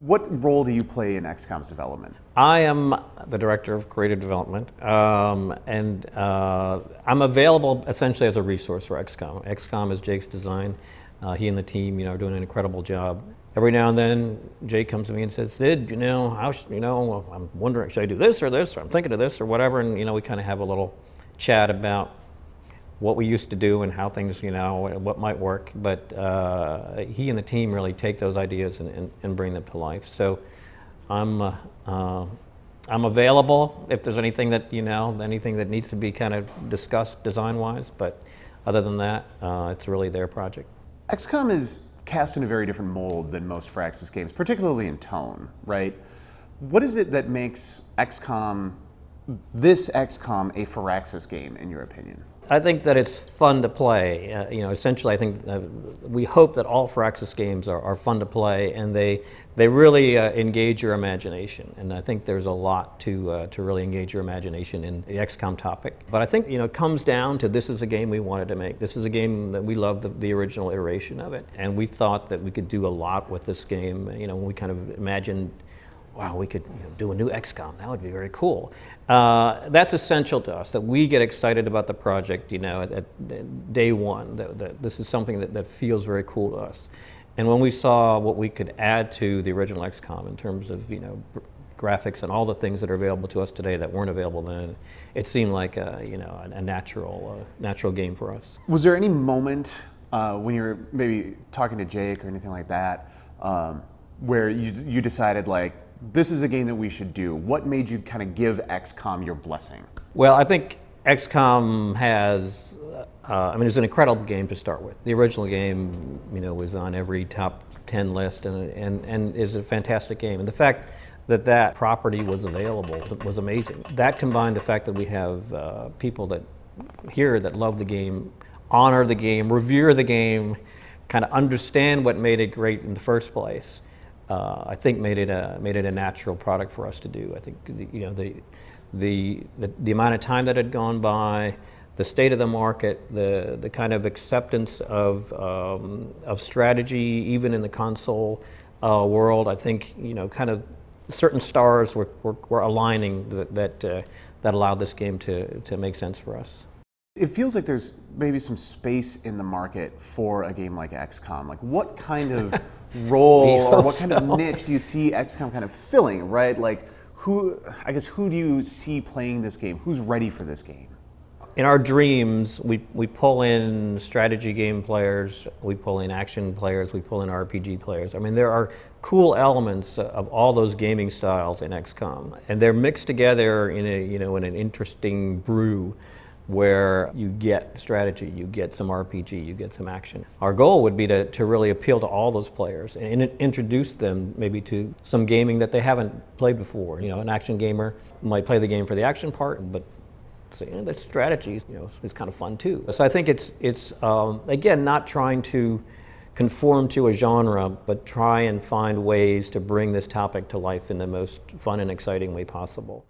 What role do you play in XCOM's development? I am the director of creative development, and I'm available essentially as a resource for XCOM. XCOM is Jake's design. He and the team, are doing an incredible job. Every now and then, Jake comes to me and says, "Sid, I'm wondering, should I do this, or or I'm thinking of this, or whatever." And we kind of have a little chat about what we used to do and how things, what might work. But he and the team really take those ideas and bring them to life. So I'm available if there's anything that, anything that needs to be kind of discussed design-wise. But other than that, it's really their project. XCOM is cast in a very different mold than most Firaxis games, particularly in tone, right? What is it that makes this XCOM a Firaxis game, in your opinion? I think that it's fun to play. Essentially, I think we hope that all Firaxis games are fun to play, and they really engage your imagination. And I think there's a lot to really engage your imagination in the XCOM topic. But I think it comes down to, this is a game we wanted to make. This is a game that we loved the original iteration of it, and we thought that we could do a lot with this game. When we kind of imagined, wow, we could do a new XCOM. That would be very cool. That's essential to us, that we get excited about the project, at day one. That this is something that feels very cool to us. And when we saw what we could add to the original XCOM in terms of graphics and all the things that are available to us today that weren't available then, it seemed like a natural game for us. Was there any moment when you were maybe talking to Jake or anything like that, where you decided, like, this is a game that we should do? What made you kind of give XCOM your blessing? Well, I think XCOM has, it's an incredible game to start with. The original game, was on every top 10 list and is a fantastic game. And the fact that that property was available was amazing. That combined the fact that we have people that love the game, honor the game, revere the game, kind of understand what made it great in the first place. I think made it a natural product for us to do. I think the amount of time that had gone by, the state of the market, the kind of acceptance of strategy, even in the console world. I think kind of certain stars were aligning that allowed this game to make sense for us. It feels like there's maybe some space in the market for a game like XCOM. Like, what kind of role or what kind of niche do you see XCOM kind of filling, right? Like, who do you see playing this game? Who's ready for this game? In our dreams, we pull in strategy game players, we pull in action players, we pull in RPG players. I mean, there are cool elements of all those gaming styles in XCOM, and they're mixed together in in an interesting brew, where you get strategy, you get some RPG, you get some action. Our goal would be to really appeal to all those players and introduce them maybe to some gaming that they haven't played before. An action gamer might play the game for the action part, but say, the strategy, is kind of fun too. So I think it's again, not trying to conform to a genre, but try and find ways to bring this topic to life in the most fun and exciting way possible.